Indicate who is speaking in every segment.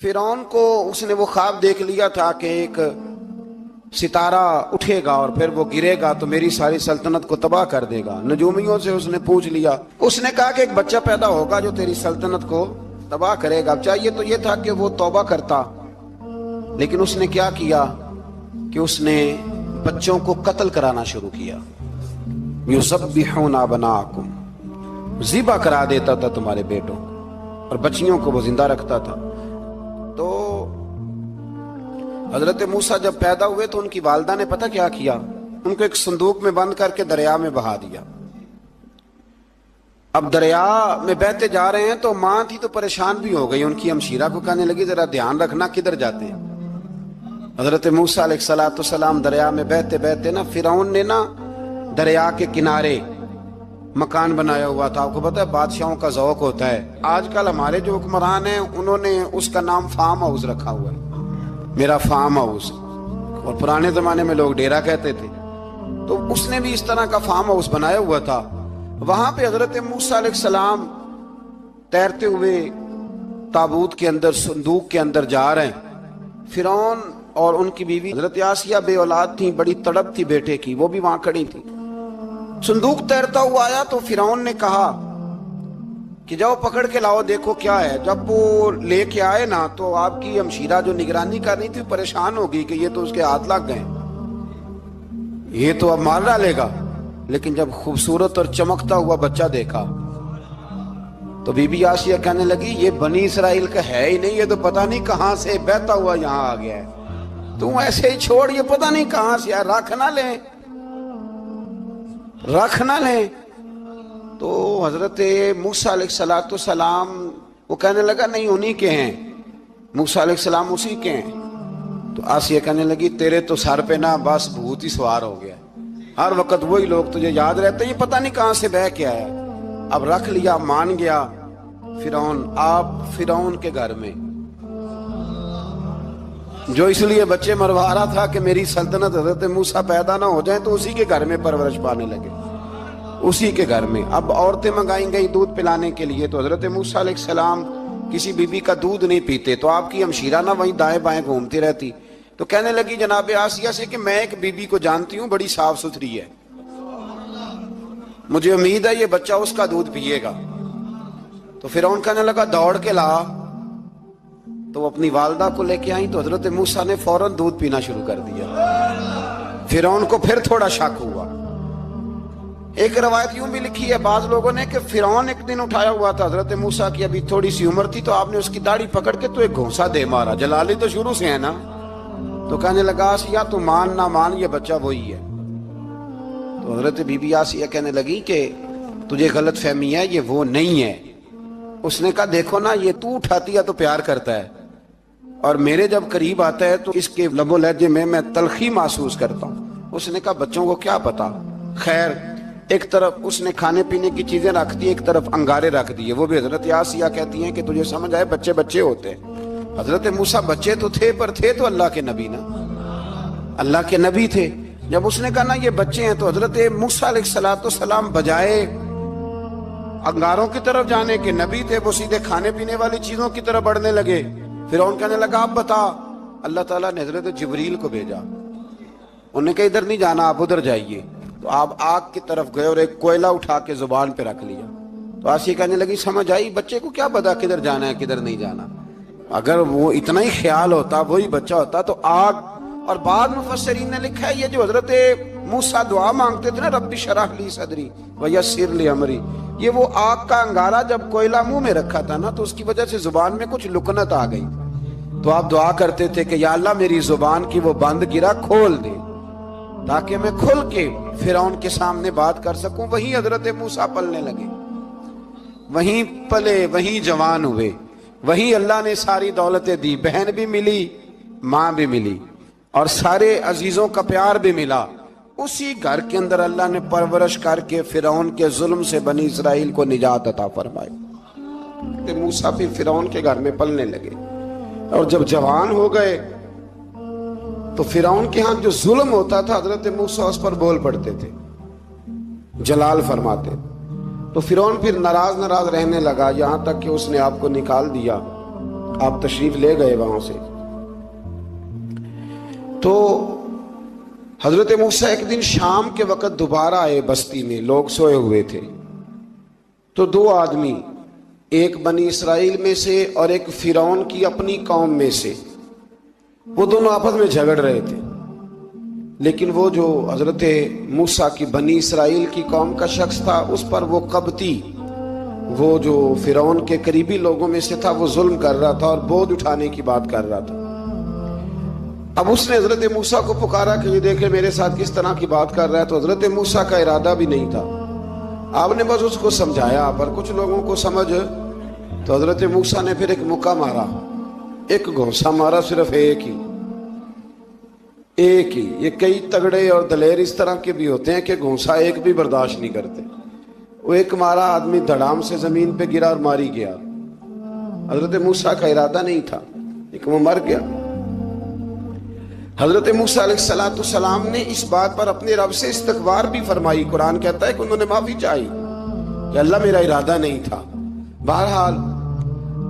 Speaker 1: فرعون کو اس نے وہ خواب دیکھ لیا تھا کہ ایک ستارہ اٹھے گا اور پھر وہ گرے گا تو میری ساری سلطنت کو تباہ کر دے گا۔ نجومیوں سے اس نے پوچھ لیا، اس نے کہا کہ ایک بچہ پیدا ہوگا جو تیری سلطنت کو تباہ کرے گا۔ چاہیے تو یہ تھا کہ وہ توبہ کرتا، لیکن اس نے کیا کیا کہ اس نے بچوں کو قتل کرانا شروع کیا۔ یذبحون ابناءکم، ذبح کرا دیتا تھا تمہارے بیٹوں اور بچیوں کو وہ زندہ رکھتا تھا۔ تو حضرت موسیٰ جب پیدا ہوئے تو ان کی والدہ نے پتہ کیا کیا، ان کو ایک صندوق میں بند کر کے دریا میں بہا دیا۔ اب دریا میں بہتے جا رہے ہیں تو ماں تھی تو پریشان بھی ہو گئی، ان کی ہمشیرہ کو کہنے لگی ذرا دھیان رکھنا کدھر جاتے ہیں۔ حضرت موسیٰ علیہ السلام دریا میں بہتے بہتے فرعون نے دریا کے کنارے مکان بنایا ہوا تھا۔ آپ کو پتہ ہے بادشاہوں کا ذوق ہوتا ہے، آج کل ہمارے جو حکمران ہیں انہوں نے اس کا نام فارم ہاؤس رکھا ہوا ہے، میرا فارم ہاؤس، اور پرانے زمانے میں لوگ ڈیرا کہتے تھے۔ تو اس نے بھی اس طرح کا فارم ہاؤس بنایا ہوا تھا۔ وہاں پہ حضرت موسیٰ علیہ السلام تیرتے ہوئے تابوت کے اندر، صندوق کے اندر جا رہے ہیں۔ فرعون اور ان کی بیوی حضرت آسیہ بے اولاد تھیں، بڑی تڑپ تھی بیٹے کی، وہ بھی وہاں کھڑی تھی۔ صندوق تیرتا ہوا آیا تو فرعون نے کہا کہ جاؤ پکڑ کے لاؤ دیکھو کیا ہے۔ جب وہ لے کے آئے تو آپ کی ہمشیرہ جو نگرانی کر رہی تھی پریشان ہو گئی کہ یہ تو اس کے ہاتھ لگ گئے، یہ تو اب مار ڈالے گا۔ لیکن جب خوبصورت اور چمکتا ہوا بچہ دیکھا تو بی بی آسیہ کہنے لگی یہ بنی اسرائیل کا ہے ہی نہیں، یہ تو پتہ نہیں کہاں سے بہتا ہوا یہاں آ گیا ہے، تم ایسے ہی چھوڑ، یہ پتہ نہیں کہاں سے ہے، رکھ نہ لیں رکھ نہ لیں۔ تو حضرت موسیٰ علیہ السلام وہ کہنے لگا نہیں انہی کے ہیں، موسیٰ علیہ السلام اسی کے ہیں۔ تو آسیہ کہنے لگی تیرے تو سر پہ بس بھوت ہی سوار ہو گیا، ہر وقت وہی لوگ تجھے یاد رہتے، یہ پتہ نہیں کہاں سے بہ کے آیا۔ اب رکھ لیا، مان گیا فرعون۔ آپ فرعون کے گھر میں جو اس لیے بچے مروا رہا تھا کہ میری سلطنت حضرت موسیٰ پیدا نہ ہو جائیں، تو اسی کے گھر میں پرورش پانے لگے، اسی کے گھر میں۔ اب عورتیں منگائیں گئی دودھ پلانے کے لیے، تو حضرت موسیٰ علیہ السلام کسی بی بی کا دودھ نہیں پیتے، تو آپ کی ہمشیرہ وہیں دائیں بائیں گھومتی رہتی۔ تو کہنے لگی جناب آسیہ سے کہ میں ایک بی بی کو جانتی ہوں، بڑی صاف ستھری ہے، مجھے امید ہے یہ بچہ اس کا دودھ پیے گا۔ تو فرعون کہنے لگا دوڑ کے لا، تو وہ اپنی والدہ کو لے کے آئیں تو حضرت موسیٰ نے فوراً دودھ پینا شروع کر دیا۔ فرعون کو پھر تھوڑا شک ہوا۔ ایک روایت یوں بھی لکھی ہے بعض لوگوں نے کہ فرعون ایک دن اٹھایا ہوا تھا حضرت موسیٰ کی ابھی تھوڑی سی عمر تھی، تو آپ نے اس کی داڑھی پکڑ کے تو ایک گھونسا دے مارا، جلالی تو شروع سے ہے نا۔ تو کہنے لگا آسیہ تو مان نہ مان یہ بچہ وہی ہے۔ تو حضرت بی بی آسیہ کہنے لگی کہ تجھے غلط فہمی ہے، یہ وہ نہیں ہے۔ اس نے کہا دیکھو نا، یہ تو اٹھاتی ہے تو پیار کرتا ہے، اور میرے جب قریب آتا ہے تو اس کے لب و لہجے میں تلخی محسوس کرتا ہوں۔ اس نے کہا بچوں کو کیا پتا۔ خیر، ایک طرف اس نے کھانے پینے کی چیزیں رکھ دی، ایک طرف انگارے رکھ دیے۔ وہ بھی حضرت آسیہ کہتی ہیں کہ تجھے سمجھ آئے بچے بچے ہوتے ہیں۔ حضرت موسیٰ بچے تو تھے، پر تھے تو اللہ کے نبی نا، اللہ کے نبی تھے۔ جب اس نے کہا نا یہ بچے ہیں، تو حضرت موسیٰ علیہ السلام بجائے انگاروں کی طرف جانے کے، نبی تھے، وہ سیدھے کھانے پینے والی چیزوں کی طرف بڑھنے لگے۔ فرعون کہنے لگا اب بتا۔ اللہ تعالیٰ نے حضرت جبریل کو بھیجا، انہوں نے کہا ادھر نہیں جانا، آپ ادھر جائیے۔ تو آپ آگ کی طرف گئے اور ایک کوئلہ اٹھا کے زبان پہ رکھ لیا۔ تو آسیہ کہنے لگی سمجھ آئی، بچے کو کیا پتا کدھر جانا ہے کدھر نہیں جانا، اگر وہ اتنا ہی خیال ہوتا وہی بچہ ہوتا تو آگ۔ اور بعض مفسرین نے لکھا ہے یہ جو حضرت موسیٰ دعا مانگتے تھے نا رب اشرح لی صدری ویسر لی امری، یہ وہ آگ کا انگارہ جب کوئلہ منہ میں رکھا تھا نا تو اس کی وجہ سے زبان میں کچھ لکنت آ گئی، تو آپ دعا کرتے تھے کہ یا اللہ میری زبان کی وہ بند گرا کھول دے تاکہ میں کھل کے فرعون کے سامنے بات کر سکوں۔ وہیں حضرت موسیٰ پلنے لگے، وہیں پلے، وہیں جوان ہوئے، وہیں اللہ نے ساری دولتیں دی، بہن بھی ملی، ماں بھی ملی، اور سارے عزیزوں کا پیار بھی ملا۔ اسی گھر کے اندر اللہ نے پرورش کر کے فرعون کے ظلم سے بنی اسرائیل کو نجات عطا فرمائی۔ موسیٰ بھی فرعون کے گھر میں پلنے لگے، اور جب جوان ہو گئے تو فرعون کے ہاں جو ظلم ہوتا تھا حضرت موسیٰ اس پر بول پڑتے تھے، جلال فرماتے۔ تو فرعون پھر ناراض رہنے لگا، یہاں تک کہ اس نے آپ کو نکال دیا آپ تشریف لے گئے وہاں سے. تو حضرت موسیٰ ایک دن شام کے وقت دوبارہ آئے بستی میں، لوگ سوئے ہوئے تھے. تو دو آدمی، ایک بنی اسرائیل میں سے اور ایک فرعون کی اپنی قوم میں سے، وہ دونوں آپس میں جھگڑ رہے تھے. لیکن وہ جو حضرت موسیٰ کی بنی اسرائیل کی قوم کا شخص تھا، اس پر وہ قبطی، وہ جو فرعون کے قریبی لوگوں میں سے تھا، وہ ظلم کر رہا تھا اور بوجھ اٹھانے کی بات کر رہا تھا. اب اس نے حضرت موسیٰ کو پکارا کہ یہ دیکھے میرے ساتھ کس طرح کی بات کر رہا ہے. تو حضرت موسیٰ کا ارادہ بھی نہیں تھا، آپ نے بس اس کو سمجھایا. پر کچھ لوگوں کو سمجھ، تو حضرت موسیٰ نے پھر ایک مکہ مارا، ایک گھونسا مارا، صرف ایک ہی. یہ کئی تگڑے اور دلیر اس طرح کے بھی ہوتے ہیں کہ گھونسا ایک بھی برداشت نہیں کرتے. وہ ایک مارا، آدمی دھڑام سے زمین پہ گرا اور ماری گیا. حضرت موسیٰ کا ارادہ نہیں تھا لیکن وہ مر گیا. حضرت موسیٰ علیہ السلام نے اس بات پر اپنے رب سے استغفار بھی فرمائی. قرآن کہتا ہے کہ انہوں نے معافی چاہی کہ اللہ میرا ارادہ نہیں تھا. بہرحال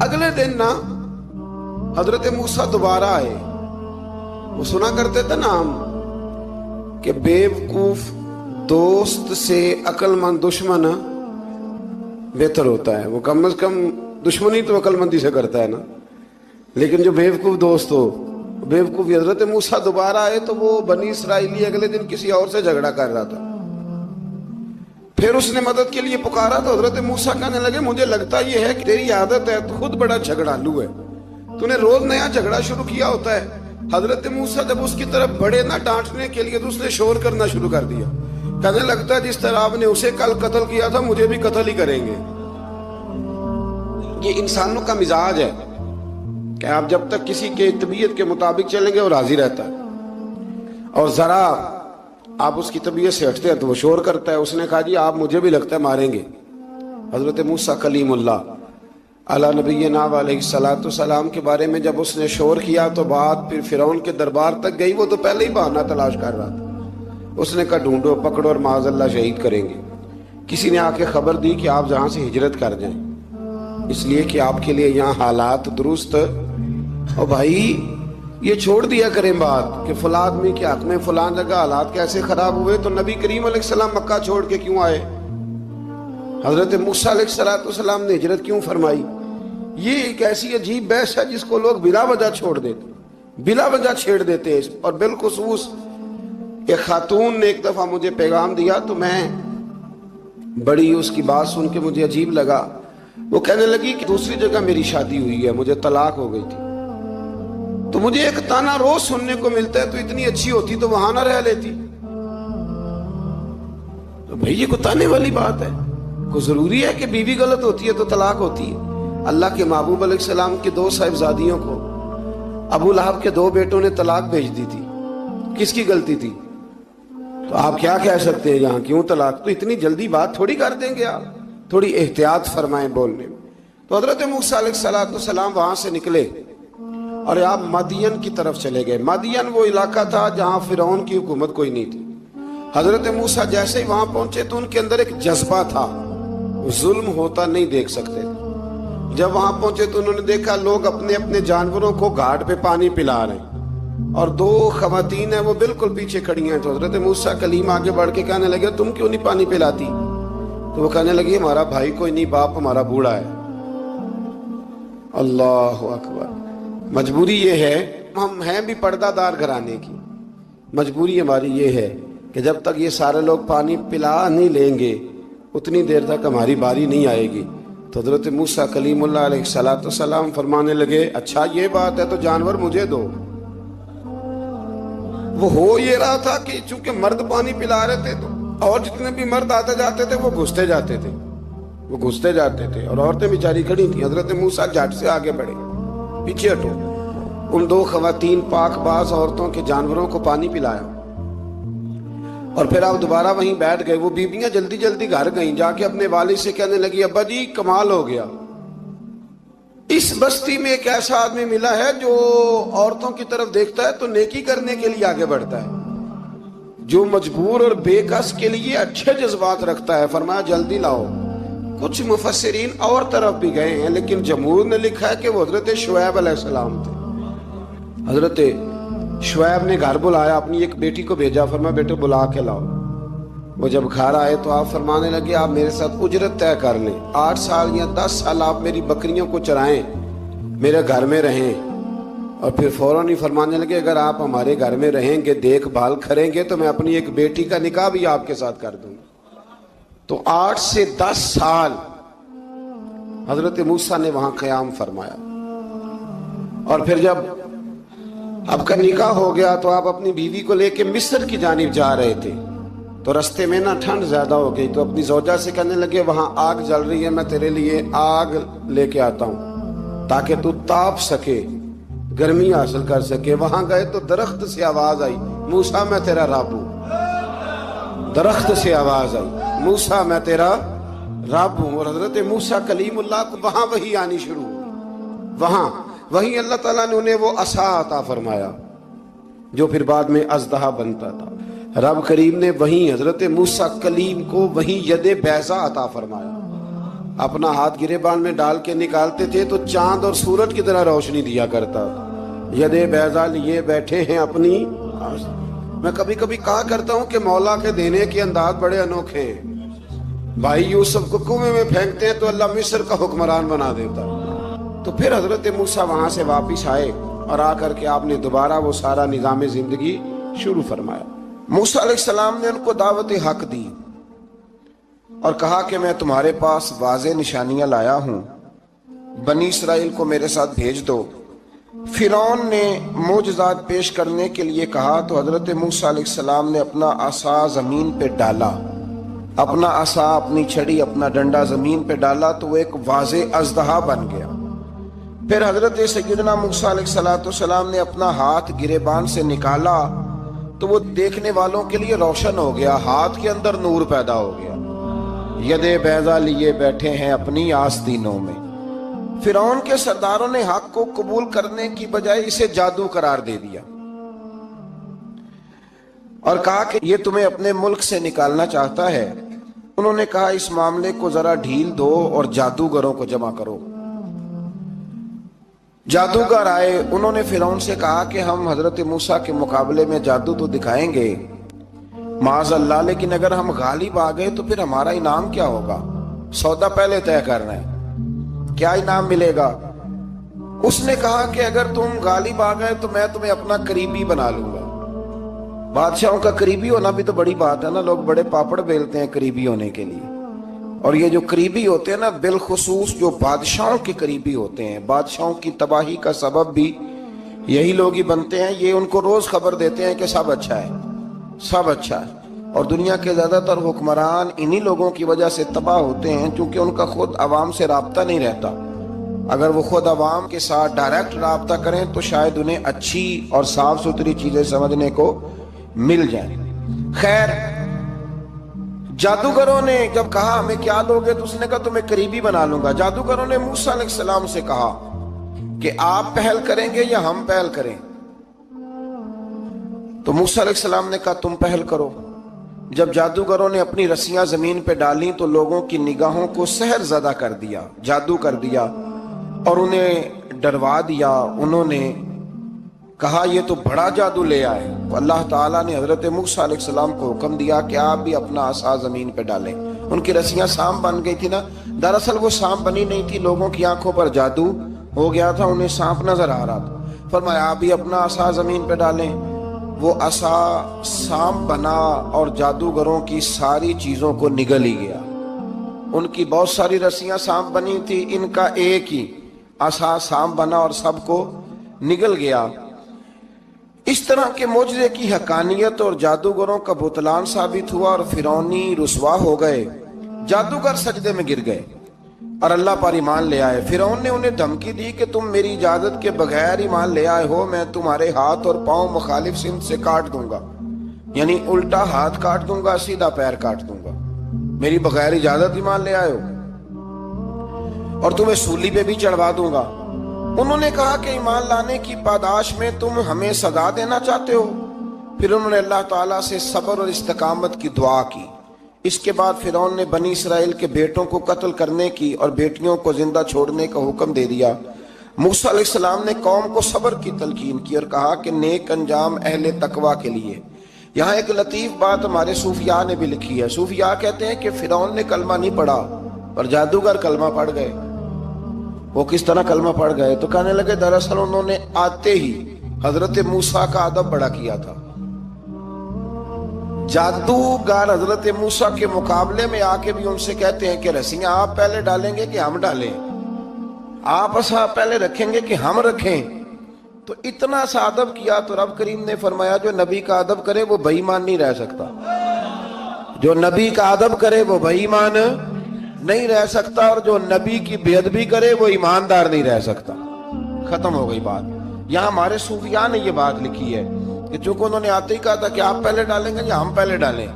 Speaker 1: اگلے دن نا حضرت موسیٰ دوبارہ آئے. وہ سنا کرتے تھے نا ہم کہ بیوقوف دوست سے عقل مند دشمن بہتر ہوتا ہے. وہ کم از کم دشمنی تو عقل مندی سے کرتا ہے نا، لیکن جو بیوقوف دوست ہو بیوقوفی. حضرت موسیٰ دوبارہ آئے تو وہ بنی اسرائیلی اگلے دن کسی اور سے جھگڑا کر رہا تھا. پھر اس نے مدد کے لیے پکارا تو حضرت موسیٰ کہنے لگے مجھے لگتا یہ ہے کہ تیری عادت ہے، تو خود بڑا جھگڑالو ہے، تو نے روز نیا جھگڑا شروع کیا ہوتا ہے. حضرت موسیٰ جب اس کی طرف بڑے نہ ڈانٹنے کے لیے تو اس نے شور کرنا شروع کر دیا. کہنے لگتا ہے جس طرح آپ نے اسے کل قتل کیا تھا مجھے بھی قتل ہی کریں گے. یہ انسانوں کا مزاج ہے کہ آپ جب تک کسی کے طبیعت کے مطابق چلیں گے وہ راضی رہتا ہے، اور ذرا آپ اس کی طبیعت سے ہٹتے ہیں تو وہ شور کرتا ہے. اس نے کہا جی آپ مجھے بھی لگتا ہے ماریں گے. حضرت موسیٰ کلیم اللہ علی نبینا علیہ السلام کے بارے میں جب اس نے شور کیا تو بات پھر فرعون کے دربار تک گئی. وہ تو پہلے ہی بہانہ تلاش کر رہا تھا. اس نے کہا ڈھونڈو، پکڑو اور معاذ اللہ شہید کریں گے. کسی نے آ کے خبر دی کہ آپ جہاں سے ہجرت کر جائیں، اس لیے کہ آپ کے لیے یہاں حالات درست. اور بھائی یہ چھوڑ دیا کریں بات کہ فلاں آدمی کے حق میں فلاں جگہ حالات کیسے خراب ہوئے. تو نبی کریم علیہ السلام مکہ چھوڑ کے کیوں آئے؟ حضرت موسیٰ علیہ السلام نے ہجرت کیوں فرمائی؟ یہ ایک ایسی عجیب بحث ہے جس کو لوگ بلا وجہ چھوڑ دیتے، بلا وجہ چھیڑ دیتے. اور بالخصوص ایک خاتون نے ایک دفعہ مجھے پیغام دیا تو میں بڑی اس کی بات سن کے مجھے عجیب لگا. وہ کہنے لگی کہ دوسری جگہ میری شادی ہوئی ہے، مجھے طلاق ہو گئی تھی، تو مجھے ایک تانا روز سننے کو ملتا ہے تو اتنی اچھی ہوتی تو وہاں نہ رہ لیتی. تو بھئی یہ کوئی تانے والی بات ہے؟ کوئی ضروری ہے کہ بیوی غلط ہوتی ہے تو طلاق ہوتی ہے؟ اللہ کے محبوب علیہ السلام کی دو صاحبزادیوں کو ابو لہب کے دو بیٹوں نے طلاق بھیج دی تھی. کس کی غلطی تھی؟ تو آپ کیا کہہ سکتے ہیں یہاں کیوں طلاق؟ تو اتنی جلدی بات تھوڑی کر دیں گے آپ، تھوڑی احتیاط فرمائیں بولنے میں. تو حضرت موسیٰ علیہ السلام وہاں سے نکلے اور آپ مدین کی طرف چلے گئے. مدین وہ علاقہ تھا جہاں فرعون کی حکومت کوئی نہیں تھی. حضرت موسیٰ جیسے ہی وہاں پہنچے تو ان کے اندر ایک جذبہ تھا، ظلم ہوتا نہیں دیکھ سکتے. جب وہاں پہنچے تو انہوں نے دیکھا لوگ اپنے اپنے جانوروں کو گھاٹ پہ پانی پلا رہے ہیں اور دو خواتین ہیں وہ بالکل پیچھے کھڑی ہیں. تو حضرت موسیٰ کلیم آگے بڑھ کے کہنے لگے تم کیوں نہیں پانی پلاتی؟ تو وہ کہنے لگی ہمارا بھائی کوئی نہیں، باپ ہمارا بوڑھا ہے. اللہ اکبر. مجبوری یہ ہے، ہم ہیں بھی پردہ دار گھرانے کی، مجبوری ہماری یہ ہے کہ جب تک یہ سارے لوگ پانی پلا نہیں لیں گے اتنی دیر تک ہماری باری نہیں آئے گی. تو حضرت موسیٰ کلیم اللہ علیہ السلام فرمانے لگے اچھا یہ بات ہے تو جانور مجھے دو. وہ ہو یہ رہا تھا کہ چونکہ مرد پانی پلا رہے تھے تو اور جتنے بھی مرد آتے جاتے تھے وہ گھستے جاتے تھے اور عورتیں بیچاری کھڑی تھیں. حضرت موسیٰ جھٹ سے آگے بڑھے، پیچھے ہٹو. ان دو خواتین پاک باز عورتوں کے جانوروں کو پانی پلایا اور پھر آپ دوبارہ وہیں بیٹھ گئے. وہ بیویاں جلدی جلدی گھر گئیں، جا کے اپنے والد سے کہنے لگی ابا جی کمال ہو گیا، اس بستی میں ایک ایسا آدمی ملا ہے جو عورتوں کی طرف دیکھتا ہے تو نیکی کرنے کے لیے آگے بڑھتا ہے، جو مجبور اور بے کس کے لیے اچھے جذبات رکھتا ہے. فرمایا جلدی لاؤ. کچھ مفسرین اور طرف بھی گئے ہیں، لیکن جمہور نے لکھا ہے کہ وہ حضرت شعیب علیہ السلام تھے۔ حضرت شعیب نے گھر بلایا، اپنی ایک بیٹی کو بھیجا، فرمایا بیٹے بلا کے لاؤ۔ وہ جب گھر آئے تو آپ فرمانے لگے آپ میرے ساتھ اجرت طے کر لیں، 8 سال یا 10 سال آپ میری بکریوں کو چرائیں، میرے گھر میں رہیں۔ اور پھر فوراً ہی فرمانے لگے اگر آپ ہمارے گھر میں رہیں گے، دیکھ بھال کریں گے، تو میں اپنی ایک بیٹی کا نکاح بھی آپ کے ساتھ کر دوں گا۔ تو 8 سے 10 سال حضرت موسیٰ نے وہاں قیام فرمایا۔ اور پھر جب آپ کا نکاح ہو گیا تو آپ اپنی بیوی کو لے کے مصر کی جانب جا رہے تھے، تو رستے میں نا ٹھنڈ زیادہ ہو گئی، تو اپنی زوجہ سے کہنے لگے وہاں آگ جل رہی ہے، میں تیرے لیے آگ لے کے آتا ہوں تاکہ تو تاپ سکے، گرمی حاصل کر سکے۔ وہاں گئے تو درخت سے آواز آئی موسیٰ میں تیرا رب ہوں۔ درخت سے آواز آئی موسیٰ میں تیرا رب ہوں۔ اور حضرت موسیٰ کلیم اللہ کو وہاں وحی آنی شروع ہوئی، وہاں وہی اللہ تعالیٰ نے انہیں وہ عصا عطا فرمایا جو پھر بعد میں اژدہا بنتا تھا۔ رب کریم نے وہیں حضرت موسیٰ کلیم کو وہیں ید بیضا عطا فرمایا۔ اپنا ہاتھ گریبان میں ڈال کے نکالتے تھے تو چاند اور سورج کی طرح روشنی دیا کرتا تھا۔ ید بیضا لیے بیٹھے ہیں اپنی۔ میں کبھی کبھی کہا کرتا ہوں کہ مولا کے دینے کے انداز بڑے انوکھے ہیں۔ بھائی یوسف کو کنویں میں پھینکتے ہیں تو اللہ مصر کا حکمران بنا دیتا۔ تو پھر حضرت موسیٰ وہاں سے واپس آئے اور آ کر کے آپ نے دوبارہ وہ سارا نظام زندگی شروع فرمایا۔ موسیٰ علیہ السلام نے ان کو دعوت حق دی اور کہا کہ میں تمہارے پاس واضح نشانیاں لایا ہوں، بنی اسرائیل کو میرے ساتھ بھیج دو۔ فرعون نے معجزات پیش کرنے کے لیے کہا تو حضرت موسیٰ علیہ السلام نے اپنا عصا زمین پہ ڈالا، اپنا عصا، اپنی چھڑی، اپنا ڈنڈا زمین پہ ڈالا تو وہ ایک واضح اژدہا بن گیا۔ پھر حضرت سیدنا موسیٰ علیہ السلام نے اپنا ہاتھ گریبان سے نکالا تو وہ دیکھنے والوں کے لیے روشن ہو گیا، ہاتھ کے اندر نور پیدا ہو گیا۔ ید بیضا لیے بیٹھے ہیں اپنی آستینوں میں۔ فرعون کے سرداروں نے حق کو قبول کرنے کی بجائے اسے جادو قرار دے دیا اور کہا کہ یہ تمہیں اپنے ملک سے نکالنا چاہتا ہے۔ انہوں نے کہا اس معاملے کو ذرا ڈھیل دو اور جادوگروں کو جمع کرو۔ جادوگر آئے، انہوں نے فرعون سے کہا کہ ہم حضرت موسیٰ کے مقابلے میں جادو تو دکھائیں گے معاذ اللہ، لیکن اگر ہم غالب آ گئے تو پھر ہمارا انعام کیا ہوگا؟ سودا پہلے طے کرنا ہے، کیا انعام ملے گا؟ اس نے کہا کہ اگر تم غالب آ گئے تو میں تمہیں اپنا قریبی بنا لوں گا۔ بادشاہوں کا قریبی ہونا بھی تو بڑی بات ہے نا، لوگ بڑے پاپڑ بیلتے ہیں قریبی ہونے کے لیے، اور یہ جو قریبی ہوتے ہیں نا، بالخصوص جو بادشاہوں کے قریبی ہوتے ہیں، بادشاہوں کی تباہی کا سبب بھی یہی لوگ ہی بنتے ہیں۔ یہ ان کو روز خبر دیتے ہیں کہ سب اچھا ہے، سب اچھا ہے، اور دنیا کے زیادہ تر حکمران انہی لوگوں کی وجہ سے تباہ ہوتے ہیں کیونکہ ان کا خود عوام سے رابطہ نہیں رہتا۔ اگر وہ خود عوام کے ساتھ ڈائریکٹ رابطہ کریں تو شاید انہیں اچھی اور صاف ستھری چیزیں سمجھنے کو مل جائیں۔ خیر، جادوگروں نے جب کہا ہمیں کیا لوگے تو اس نے کہا تمہیں قریبی بنا لوں گا۔ جادوگروں نے موسیٰ علیہ السلام سے کہا کہ آپ پہل کریں گے یا ہم پہل کریں؟ تو موسیٰ علیہ السلام نے کہا تم پہل کرو۔ جب جادوگروں نے اپنی رسیاں زمین پہ ڈالیں تو لوگوں کی نگاہوں کو سحر زدہ کر دیا، جادو کر دیا اور انہیں ڈروا دیا۔ انہوں نے کہا یہ تو بڑا جادو لے آئے۔ اللہ تعالیٰ نے حضرت موسیٰ علیہ السلام کو حکم دیا کہ آپ بھی اپنا عصا زمین پہ ڈالیں۔ ان کی رسیاں سانپ بن گئی تھی نا، دراصل وہ سانپ بنی نہیں تھی، لوگوں کی آنکھوں پر جادو ہو گیا تھا، انہیں سانپ نظر آ رہا تھا۔ فرمایا آپ بھی اپنا عصا زمین پہ ڈالیں۔ وہ عصا سانپ بنا اور جادوگروں کی ساری چیزوں کو نگل ہی گیا۔ ان کی بہت ساری رسیاں سانپ بنی تھی، ان کا ایک ہی عصا سانپ بنا اور سب کو نگل گیا۔ اس طرح کے معجزے کی حقانیت اور جادوگروں کا بطلان ثابت ہوا اور فرعونی رسوا ہو گئے۔ جادوگر سجدے میں گر گئے اور اللہ پر ایمان لے آئے۔ فرعون نے انہیں دھمکی دی کہ تم میری اجازت کے بغیر ایمان لے آئے ہو، میں تمہارے ہاتھ اور پاؤں مخالف سمت سے کاٹ دوں گا، یعنی الٹا ہاتھ کاٹ دوں گا، سیدھا پیر کاٹ دوں گا، میری بغیر اجازت ایمان لے آئے ہو، اور تمہیں سولی پہ بھی چڑھوا دوں گا۔ انہوں نے کہا کہ ایمان لانے کی پاداش میں تم ہمیں سزا دینا چاہتے ہو؟ پھر انہوں نے اللہ تعالیٰ سے صبر اور استقامت کی دعا کی۔ اس کے بعد فرعون نے بنی اسرائیل کے بیٹوں کو قتل کرنے کی اور بیٹیوں کو زندہ چھوڑنے کا حکم دے دیا۔ موسیٰ علیہ السلام نے قوم کو صبر کی تلقین کی اور کہا کہ نیک انجام اہل تقوی کے لیے۔ یہاں ایک لطیف بات ہمارے صوفیاء نے بھی لکھی ہے۔ صوفیاء کہتے ہیں کہ فرعون نے کلمہ نہیں پڑھا پر جادوگر کلمہ پڑھ گئے۔ وہ کس طرح کلمہ پڑھ گئے؟ تو کہنے لگے دراصل انہوں نے آتے ہی حضرت موسیٰ کا ادب بڑا کیا تھا۔ جادوگر حضرت موسیٰ کے مقابلے میں آ کے بھی ان سے کہتے ہیں کہ رسیاں آپ پہلے ڈالیں گے کہ ہم ڈالیں؟ آپ اصحاب پہلے رکھیں گے کہ ہم رکھیں؟ تو اتنا سا ادب کیا تو رب کریم نے فرمایا جو نبی کا ادب کرے وہ بے ایمان نہیں رہ سکتا۔ جو نبی کا ادب کرے وہ بے ایمان نہیں رہ سکتا، اور جو نبی کی بے ادبی کرے وہ ایماندار نہیں رہ سکتا۔ ختم ہو گئی بات۔ یہاں ہمارے صوفیاء نے یہ بات لکھی ہے کہ چونکہ انہوں نے آتے ہی کہا تھا کہ آپ پہلے ڈالیں گے یا ہم پہلے ڈالیں،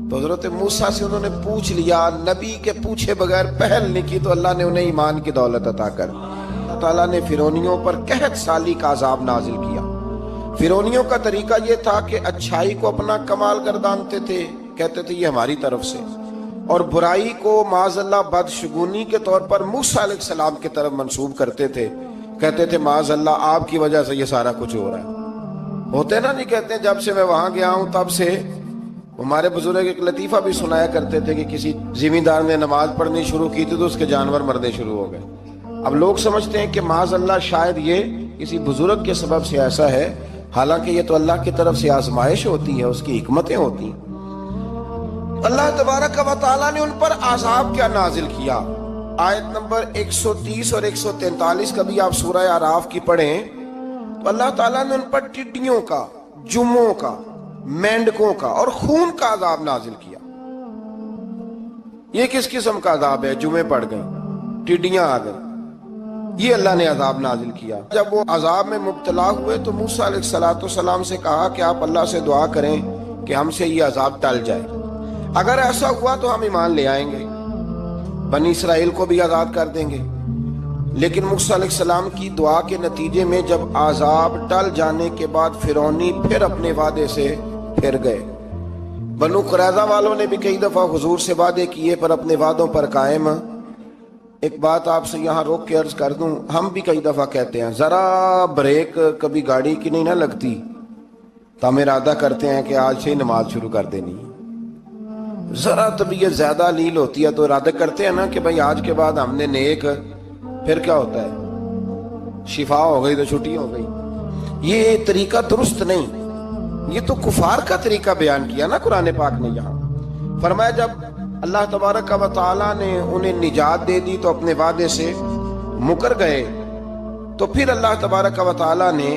Speaker 1: تو حضرت موسیٰ سے انہوں نے پوچھ لیا، نبی کے پوچھے بغیر پہل نہیں کی تو اللہ نے انہیں ایمان کی دولت عطا کر۔ اللہ تعالیٰ نے فرعونیوں پر قحط سالی کا عذاب نازل کیا۔ فرعونیوں کا طریقہ یہ تھا کہ اچھائی کو اپنا کمال گردانتے تھے، کہتے تھے یہ ہماری طرف سے، اور برائی کو معاذ اللہ بدشگونی کے طور پر موسیٰ علیہ السلام کی طرف منسوب کرتے تھے، کہتے تھے معاذ اللہ آپ کی وجہ سے یہ سارا کچھ ہو رہا ہے۔ ہوتے نا نہیں کہتے ہیں جب سے میں وہاں گیا ہوں تب سے۔ ہمارے بزرگ ایک لطیفہ بھی سنایا کرتے تھے کہ کسی زمیندار نے نماز پڑھنی شروع کی تھی تو اس کے جانور مرنے شروع ہو گئے۔ اب لوگ سمجھتے ہیں کہ معاذ اللہ شاید یہ کسی بزرگ کے سبب سے ایسا ہے، حالانکہ یہ تو اللہ کی طرف سے آزمائش ہوتی ہے، اس کی حکمتیں ہوتی ہیں۔ اللہ تبارک و تعالیٰ نے ان پر عذاب کیا نازل کیا؟ آیت نمبر 130 اور 143 کبھی آپ سورہ اعراف کی پڑھیں تو اللہ تعالیٰ نے ان پر ٹڈیوں کا، جموں کا، مینڈکوں کا اور خون کا عذاب نازل کیا۔ یہ کس قسم کا عذاب ہے؟ جمعے پڑ گئے، ٹڈیاں آ گئیں، یہ اللہ نے عذاب نازل کیا۔ جب وہ عذاب میں مبتلا ہوئے تو موسیٰ علیہ السلام سے کہا کہ آپ اللہ سے دعا کریں کہ ہم سے یہ عذاب ٹل جائے، اگر ایسا ہوا تو ہم ایمان لے آئیں گے، بنی اسرائیل کو بھی آزاد کر دیں گے۔ لیکن موسیٰ علیہ السلام کی دعا کے نتیجے میں جب عذاب ٹل جانے کے بعد فرعونی پھر اپنے وعدے سے پھر گئے۔ بنو قریظہ والوں نے بھی کئی دفعہ حضور سے وعدے کیے پر اپنے وعدوں پر قائم۔ ایک بات آپ سے یہاں روک کے عرض کر دوں، ہم بھی کئی دفعہ کہتے ہیں ذرا بریک کبھی گاڑی کی نہیں نہ لگتی تو ہم ارادہ کرتے ہیں کہ آج سے ہی نماز شروع کر دینی ہے۔ ذرا طبیعت زیادہ لیل ہوتی ہے تو ارادہ کرتے ہیں نا کہ بھائی آج کے بعد ہم نے نیک، پھر کیا ہوتا ہے شفا ہو گئی تو چھٹی ہو گئی۔ یہ طریقہ درست نہیں، یہ تو کفار کا طریقہ بیان کیا نا قرآن پاک نے۔ یہاں فرمایا جب اللہ تبارک و تعالیٰ نے انہیں نجات دے دی تو اپنے وعدے سے مکر گئے، تو پھر اللہ تبارک و تعالیٰ نے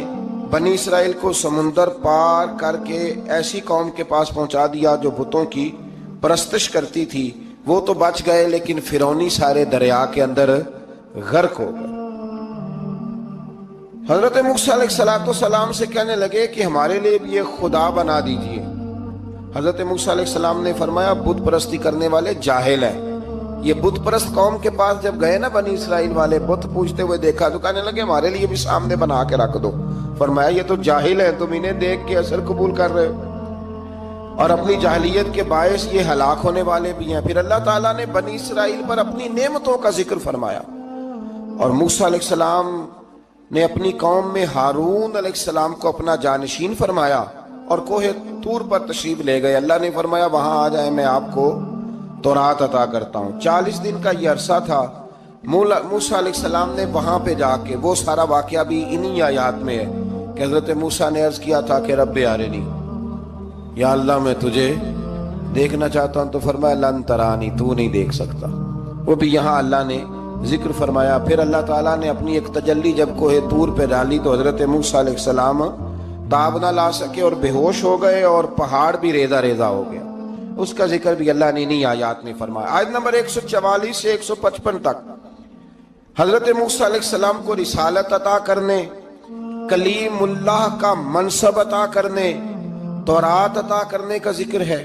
Speaker 1: بنی اسرائیل کو سمندر پار کر کے ایسی قوم کے پاس پہنچا دیا جو بتوں کی پرستش کرتی تھی۔ وہ تو بچ گئے لیکن فرعونی سارے دریا کے اندر غرق ہو گئے۔ حضرت موسیٰ علیہ السلام سے کہنے لگے کہ ہمارے لیے بھی یہ خدا بنا دیجئے۔ حضرت موسیٰ علیہ السلام نے فرمایا بت پرستی کرنے والے جاہل ہیں۔ یہ بت پرست قوم کے پاس جب گئے نا بنی اسرائیل والے، بت پوجتے ہوئے دیکھا تو کہنے لگے ہمارے لیے بھی سامنے بنا کے رکھ دو۔ فرمایا یہ تو جاہل ہیں، تم انہیں دیکھ کے اثر قبول کر رہے ہو، اور اپنی جاہلیت کے باعث یہ ہلاک ہونے والے بھی ہیں۔ پھر اللہ تعالیٰ نے بنی اسرائیل پر اپنی نعمتوں کا ذکر فرمایا، اور موسیٰ علیہ السلام نے اپنی قوم میں ہارون علیہ السلام کو اپنا جانشین فرمایا اور کوہ طور پر تشریف لے گئے۔ اللہ نے فرمایا وہاں آ جائیں، میں آپ کو تورات عطا کرتا ہوں۔ 40 دن کا یہ عرصہ تھا۔ موسیٰ علیہ السلام نے وہاں پہ جا کے، وہ سارا واقعہ بھی انہی آیات میں ہے کہ حضرت موسیٰ نے عرض کیا تھا کہ رب ارنی، یا اللہ میں تجھے دیکھنا چاہتا ہوں، تو فرمایا لن ترانی، تو نہیں دیکھ سکتا۔ وہ بھی یہاں اللہ نے ذکر فرمایا۔ پھر اللہ تعالیٰ نے اپنی ایک تجلی جب کوہ طور پہ ڈالی تو حضرت موسیٰ علیہ السلام تاب نہ لا سکے اور بے ہوش ہو گئے، اور پہاڑ بھی ریزہ ریزہ ہو گیا۔ اس کا ذکر بھی اللہ نے انہی آیات میں فرمایا۔ آیت نمبر 144 سے 155 تک حضرت موسیٰ علیہ السلام کو رسالت عطا کرنے، کلیم اللہ کا منصب عطا کرنے، تورات عطا کرنے کا ذکر ہے۔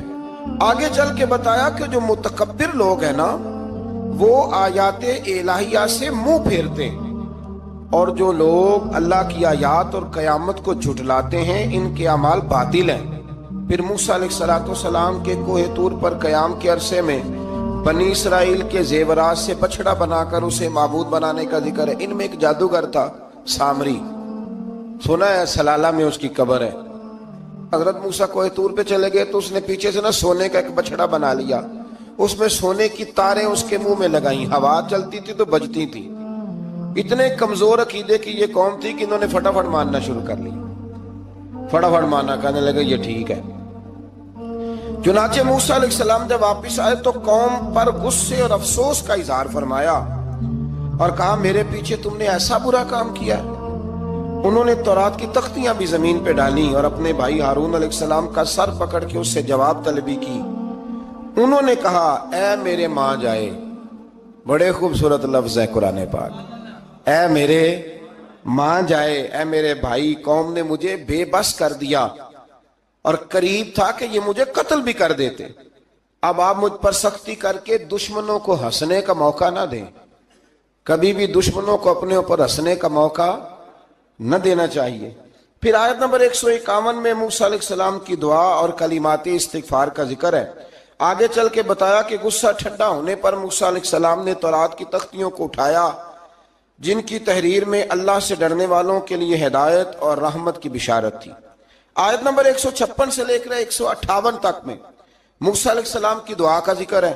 Speaker 1: آگے چل کے بتایا کہ جو متکبر لوگ ہیں نا وہ آیات الہیہ سے منہ پھیرتے ہیں، اور جو لوگ اللہ کی آیات اور قیامت کو جھٹلاتے ہیں ان کے اعمال باطل ہیں۔ پھر موسیٰ علیہ السلام کے کوہ طور پر قیام کے عرصے میں بنی اسرائیل کے زیورات سے بچڑا بنا کر اسے معبود بنانے کا ذکر ہے۔ ان میں ایک جادوگر تھا سامری، سنا ہے سلالہ میں اس کی قبر ہے۔ حضرت موسیٰ کوہ طور پہ چلے گئے تو اس نے پیچھے سے سونے کا ایک بچڑا بنا لیا، اس میں سونے کی تاریں اس کے منہ میں لگائیں، ہوا چلتی تھی تو بجتی تھی۔ اتنے کمزور عقیدے کی یہ قوم تھی کہ انہوں نے فٹافٹ ماننا شروع کر لی، فٹافٹ ماننا، کہنے لگے یہ ٹھیک ہے۔ چنانچہ موسیٰ علیہ السلام جب واپس آئے تو قوم پر غصے اور افسوس کا اظہار فرمایا اور کہا میرے پیچھے تم نے ایسا برا کام کیا ہے۔ انہوں نے تورات کی تختیاں بھی زمین پہ ڈالی اور اپنے بھائی ہارون علیہ السلام کا سر پکڑ کے اس سے جواب طلبی کی۔ انہوں نے کہا اے میرے ماں جائے، بڑے خوبصورت لفظ ہے قرآن پاک، اے میرے ماں جائے، اے میرے بھائی، قوم نے مجھے بے بس کر دیا اور قریب تھا کہ یہ مجھے قتل بھی کر دیتے۔ اب آپ مجھ پر سختی کر کے دشمنوں کو ہنسنے کا موقع نہ دیں، کبھی بھی دشمنوں کو اپنے اوپر ہنسنے کا موقع نہ دینا چاہیے۔ پھر آیت نمبر 151 میں موسیٰ علیہ السلام کی دعا اور کلمات استغفار کا ذکر ہے۔ آگے چل کے بتایا کہ غصہ ٹھنڈا ہونے پر موسیٰ علیہ السلام نے تورات کی تختیوں کو اٹھایا جن کی تحریر میں اللہ سے ڈرنے والوں کے لیے ہدایت اور رحمت کی بشارت تھی۔ آیت نمبر 156 سے لے کر 158 تک میں موسیٰ علیہ السلام کی دعا کا ذکر ہے،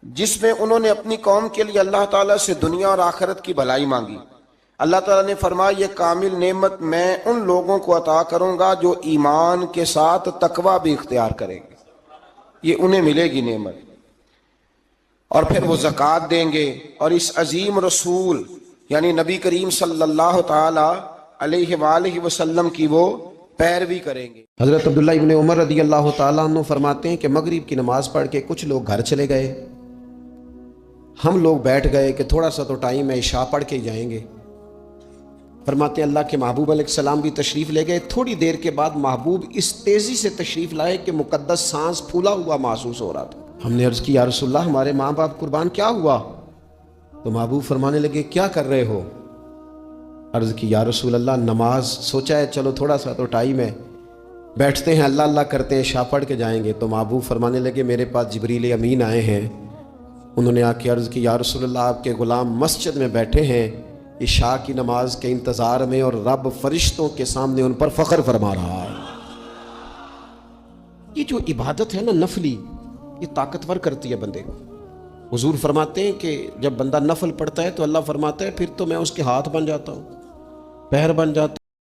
Speaker 1: جس میں انہوں نے اپنی قوم کے لیے اللہ تعالیٰ سے دنیا اور آخرت کی بھلائی مانگی۔ اللہ تعالیٰ نے فرمایا یہ کامل نعمت میں ان لوگوں کو عطا کروں گا جو ایمان کے ساتھ تقوی بھی اختیار کریں گے، یہ انہیں ملے گی نعمت، اور پھر وہ زکوٰۃ دیں گے اور اس عظیم رسول یعنی نبی کریم صلی اللہ تعالی علیہ وآلہ وسلم کی وہ پیروی کریں گے۔
Speaker 2: حضرت عبداللہ ابن عمر رضی اللہ تعالیٰ عنہ فرماتے ہیں کہ مغرب کی نماز پڑھ کے کچھ لوگ گھر چلے گئے، ہم لوگ بیٹھ گئے کہ تھوڑا سا تو ٹائم ہے، عشاء پڑھ کے جائیں گے۔ فرماتے ہیں اللہ کے محبوب علیہ السلام بھی تشریف لے گئے، تھوڑی دیر کے بعد محبوب اس تیزی سے تشریف لائے کہ مقدس سانس پھولا ہوا محسوس ہو رہا تھا۔ ہم نے عرض کی یا رسول اللہ ہمارے ماں باپ قربان، کیا ہوا؟ تو محبوب فرمانے لگے کیا کر رہے ہو؟ عرض کی یا رسول اللہ نماز، سوچا ہے چلو تھوڑا سا تو ٹائم ہے، بیٹھتے ہیں اللہ اللہ کرتے ہیں، عشاء پڑھ کے جائیں گے۔ تو محبوب فرمانے لگے میرے پاس جبریل امین آئے ہیں، انہوں نے آ کے عرض کی یا رسول اللہ آپ کے غلام مسجد میں بیٹھے ہیں عشاء کی نماز کے انتظار میں، اور رب فرشتوں کے سامنے ان پر فخر فرما رہا ہے۔ یہ جو عبادت ہے نا نفلی، یہ طاقتور کرتی ہے بندے کو۔ حضور فرماتے ہیں کہ جب بندہ نفل پڑھتا ہے تو اللہ فرماتا ہے پھر تو میں اس کے ہاتھ بن جاتا ہوں، پیر بن جاتا ہوں۔